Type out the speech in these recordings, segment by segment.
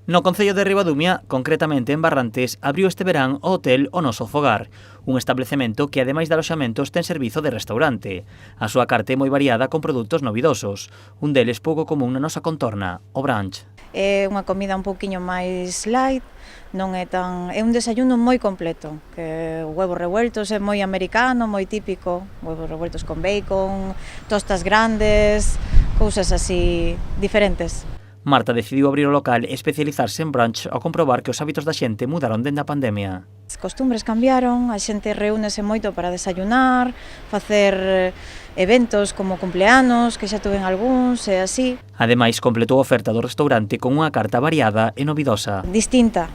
No concello de Ribadumia, concretamente en Barrantes, abriu este verán o Hotel O Noso Fogar, un establecemento que, ademais de aloxamentos, ten servizo de restaurante. A súa carta é moi variada con produtos novidosos. Un deles pouco común na nosa contorna, o brunch. É unha comida un pouquiño máis light, non é tan... é un desayuno moi completo, que huevos revueltos é moi americano, moi típico, huevos revueltos con bacon, tostas grandes, cousas así diferentes. Marta decidiu abrir o local e especializarse en brunch ao comprobar que os hábitos da xente mudaron dende a pandemia. As costumbres cambiaron, a xente reúnese moito para desayunar, facer eventos como cumpleanos, que xa tuven algúns e así. Ademais, completou a oferta do restaurante con unha carta variada e novidosa. Distinta,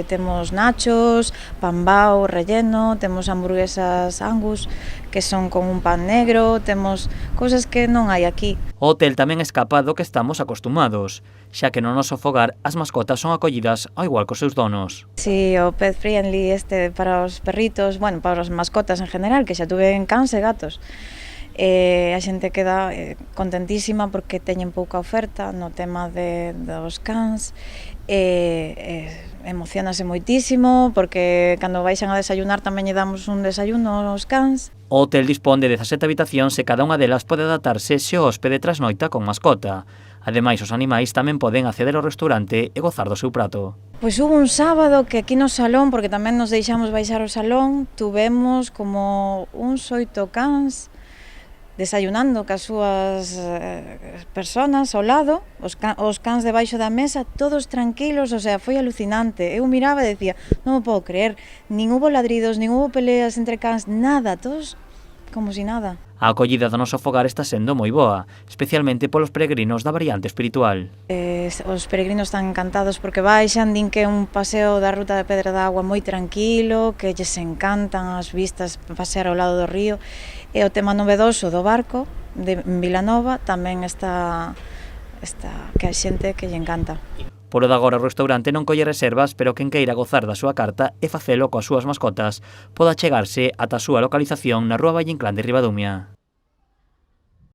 temos nachos, pan bao relleno, temos hamburguesas Angus, que son con un pan negro, temos cousas que non hai aquí. O hotel tamén escapa do que estamos acostumados, xa que no noso fogar as mascotas son acollidas ao igual cos seus donos. Si, o pet friendly para os perritos, bueno, para as mascotas en general, que xa tuven cans e gatos. A xente queda contentísima porque teñen pouca oferta no tema dos cans, emocionase moitísimo porque cando baixan a desayunar tamén lle damos un desayuno aos cans. O hotel dispón de 17 habitacións e cada unha delas pode adaptarse se o hóspede trasnoita con mascota. Ademais, os animais tamén poden acceder ao restaurante e gozar do seu prato. Pois hubo un sábado que aquí no salón, porque tamén nos deixamos baixar ao salón, tuvemos como uns 8 cans desayunando cas súas personas ao lado, os cans debaixo da mesa, todos tranquilos, o sea, foi alucinante. Eu miraba e decía, non me podo creer, nin hubo ladridos, nin hubo peleas entre cans, nada, todos como si nada. A acollida do noso fogar está sendo moi boa, especialmente polos peregrinos da variante espiritual. Os peregrinos están encantados porque baixan, din que é un paseo da ruta de Pedra da Agua moi tranquilo, que lles encantan as vistas, pasear ao lado do río, e o tema novedoso do barco de Vilanova tamén está que hai xente que lle encanta. Polo de agora o restaurante non colle reservas, pero quen queira gozar da súa carta e facelo coas súas mascotas, poda chegarse ata a súa localización na Rúa Valle Inclán de Ribadumia.